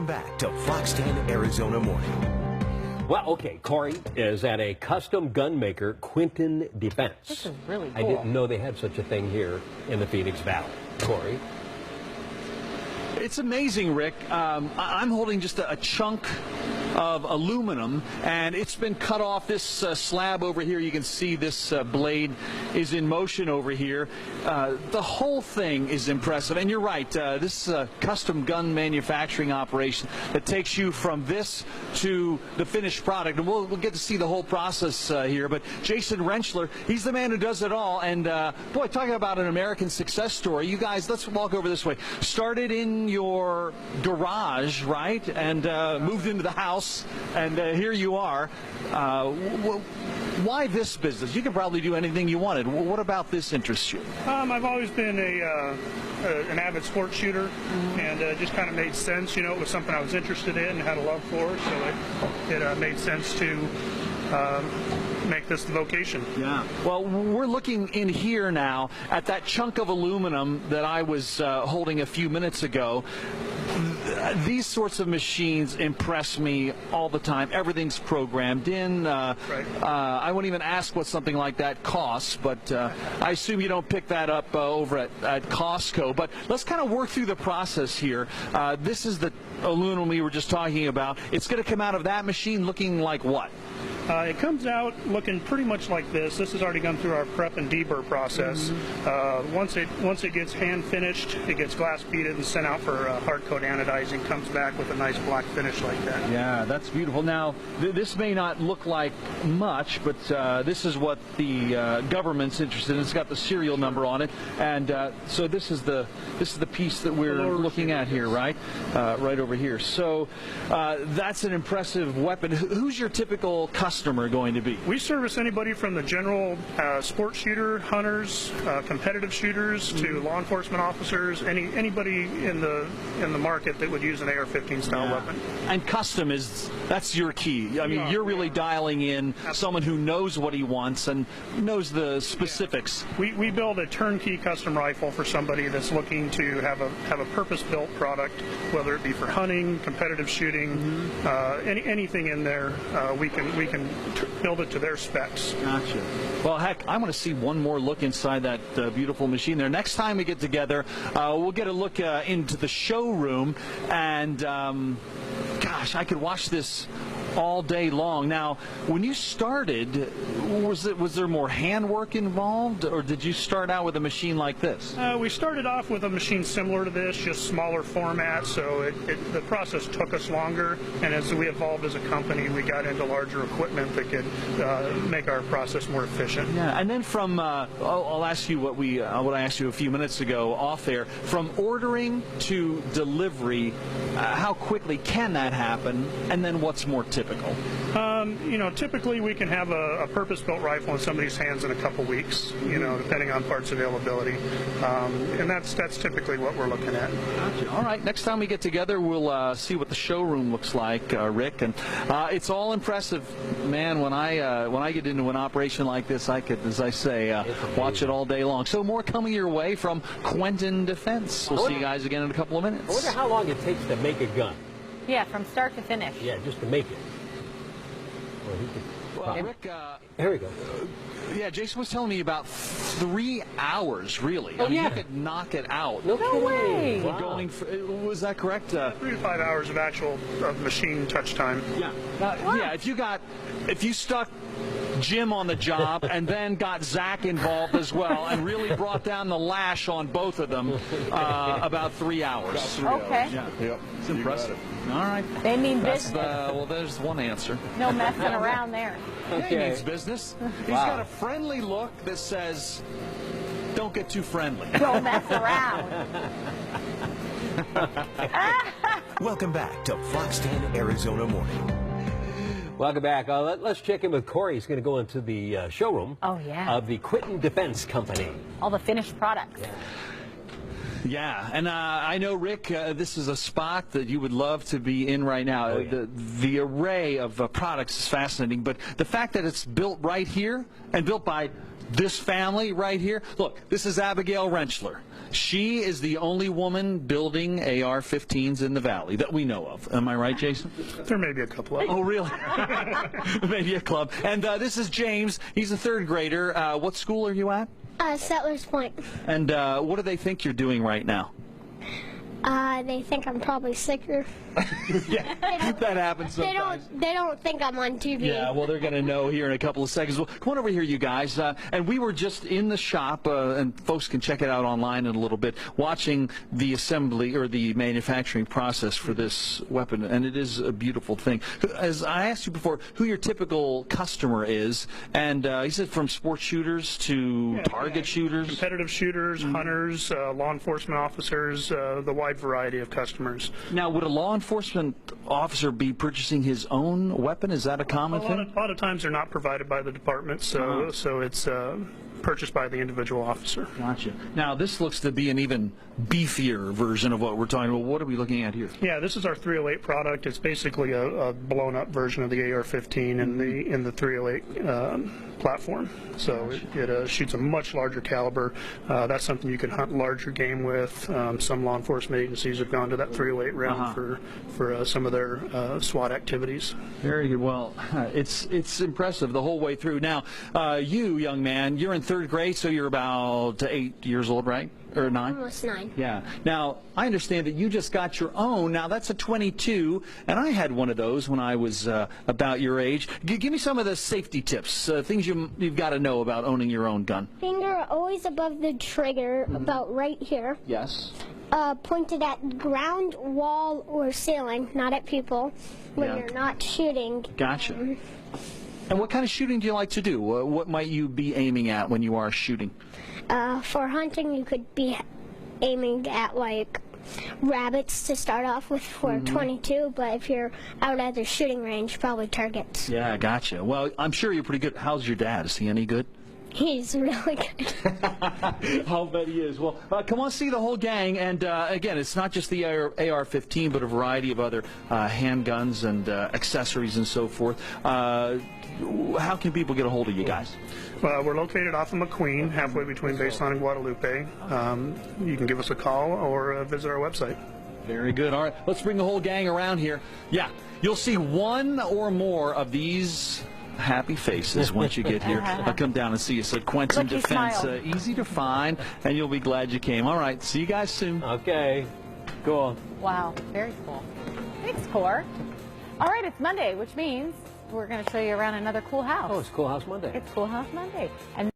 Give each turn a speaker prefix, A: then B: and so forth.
A: Back to Fox 10 Arizona Morning.
B: Well, okay, Corey is at a custom gun maker, Quentin Defense.
C: This is really cool.
B: I didn't know they had such a thing here in the Phoenix Valley. Corey?
D: It's amazing, Rick. I'm holding just a chunk of aluminum, and it's been cut off. This slab over here, you can see this blade is in motion over here. The whole thing is impressive, and you're right. This is a custom gun manufacturing operation that takes you from this to the finished product, and we'll get to see the whole process here. But Jason Rentschler, he's the man who does it all, and boy, talking about an American success story. You guys, let's walk over this way. Started in your garage, right, and moved into the house. And here you are. Why this business? You could probably do anything you wanted. What about this interests you?
E: I've always been an avid sports shooter, and it just kind of made sense. You know, it was something I was interested in and had a love for, so it made sense to make this the vocation.
D: Yeah. Well, we're looking in here now at that chunk of aluminum that I was holding a few minutes ago. These sorts of machines impress me all the time. Everything's programmed in.
E: Right.
D: I won't even ask what something like that costs, but I assume you don't pick that up over at Costco. But let's kind of work through the process here. This is the aluminum we were just talking about. It's going to come out of that machine looking like what?
E: It comes out looking pretty much like this. This has already gone through our prep and deburr process. Once it gets hand finished, it gets glass beaded and sent out for hard coat anodizing. Comes back with a nice black finish like that.
D: Yeah, that's beautiful. Now, this may not look like much, but this is what the government's interested in. It's got the serial number on it, and so this is the piece that we're looking at here, right? Right over here. So that's an impressive weapon. Who's your typical customer going to be?
E: We service anybody from the general sports shooter, hunters, competitive shooters, to law enforcement officers, anybody in the market that would use an AR-15 style weapon.
D: And custom that's your key. I mean, you're really dialing in someone who knows what he wants and knows the specifics.
E: Yeah. We build a turnkey custom rifle for somebody that's looking to have a purpose-built product, whether it be for hunting, competitive shooting, anything in there. We can build it to their specs.
D: Gotcha. Well, heck, I want to see one more look inside that beautiful machine there. Next time we get together, we'll get a look into the showroom, and gosh, I could watch this all day long. Now, when you started, was there more handwork involved, or did you start out with a machine like this?
E: We started off with a machine similar to this, just smaller format, so the process took us longer, and as we evolved as a company, we got into larger equipment that could make our process more efficient.
D: Yeah, and then from, I'll ask you what I asked you a few minutes ago off air, from ordering to delivery, how quickly can that happen, and then what's more typical?
E: You know, typically we can have a purpose-built rifle in somebody's hands in a couple weeks, you know, depending on parts availability. And that's typically what we're looking at.
D: Gotcha. All right, next time we get together, we'll see what the showroom looks like, Rick. And it's all impressive, man. When I get into an operation like this, I could, as I say, watch it all day long. So more coming your way from Quentin Defense. We'll see you guys again in a couple of minutes.
B: I wonder how long it takes to make a gun.
C: Yeah, from start to finish.
B: Yeah, just to make it.
D: Well, Rick,
B: here we go.
D: Yeah, Jason was telling me about 3 hours, really.
B: Oh,
D: I mean,
B: yeah.
D: You could knock it out.
B: No
C: way.
B: Wow.
D: Was that correct?
E: 3 to 5 hours of actual machine touch time.
D: Yeah. Yeah, if you stuck Jim on the job and then got Zach involved as well and really brought down the lash on both of them, about 3 hours.
C: Okay.
D: Yeah.
F: Yep.
D: It's impressive. All right.
C: They mean
D: That's
C: business.
D: well, there's one answer.
C: No messing around there.
D: Yeah, he means business. He's got a friendly look that says, don't get too friendly.
C: Don't mess around.
A: Welcome back to Fox 10 Arizona Morning.
B: Welcome back. Let's check in with Corey. He's going to go into the showroom of the Quentin Defense Company.
C: All the finished products.
D: Yeah, and I know, Rick, this is a spot that you would love to be in right now.
B: Oh, yeah.
D: The array of products is fascinating, but the fact that it's built right here and built by this family right here. Look, this is Abigail Rentschler. She is the only woman building AR-15s in the Valley that we know of. Am I right, Jason?
E: There may be a couple of them.
D: Oh, really? Maybe a club. And this is James. He's a third grader. What school are you at?
F: Settlers Point.
D: And what do they think you're doing right now?
F: They think I'm probably sicker.
D: Yeah, that happens sometimes.
F: They don't think I'm on TV.
D: Yeah, well, they're going to know here in a couple of seconds. Well, come on over here, you guys. And we were just in the shop, and folks can check it out online in a little bit, watching the assembly or the manufacturing process for this weapon, and it is a beautiful thing. As I asked you before, who your typical customer is, and he said from sports shooters to target shooters.
E: Competitive shooters, hunters, law enforcement officers, the wide variety of customers.
D: Now, would a law enforcement officer be purchasing his own weapon? Is that a common thing?
E: A lot of times they're not provided by the department, so it's purchased by the individual officer.
D: Gotcha. Now, this looks to be an even beefier version of what we're talking about. What are we looking at here?
E: Yeah, this is our 308 product. It's basically a blown-up version of the AR-15 in the 308 platform. So it shoots a much larger caliber. That's something you can hunt larger game with. Some law enforcement agencies have gone to that 308 round for some of their SWAT activities.
D: Very good. Well, it's impressive the whole way through. Now, you, young man, you're in third grade, so you're about 8 years old, right? Or 9?
F: Almost 9.
D: Yeah. Now, I understand that you just got your own. Now, that's a 22, and I had one of those when I was about your age. Give me some of the safety tips, things you've got to know about owning your own gun.
F: Finger always above the trigger, about right here.
D: Yes.
F: Pointed at ground, wall, or ceiling, not at people, when you're not shooting.
D: Gotcha. And what kind of shooting do you like to do? What might you be aiming at when you are shooting?
F: For hunting, you could be aiming at, like, rabbits to start off with for 22, but if you're out at the shooting range, probably targets.
D: Yeah, gotcha. Well, I'm sure you're pretty good. How's your dad? Is he any good?
F: He's really good.
D: I'll bet he is. Well, come on, see the whole gang. And again, it's not just the AR-15, but a variety of other handguns and accessories and so forth. How can people get a hold of you guys?
E: We're located off of McQueen, halfway between Baseline and Guadalupe. You can give us a call or visit our website.
D: Very good. All right, let's bring the whole gang around here. Yeah, you'll see one or more of these happy faces once you get here. I'll come down and see you. So Quentin Defense, easy to find, and you'll be glad you came. All right, see you guys soon.
B: Okay, cool.
C: Wow, very cool. Thanks, Cor. All right, it's Monday, which means we're going to show you around another cool house.
B: Oh, it's Cool House Monday.
C: It's Cool House Monday. And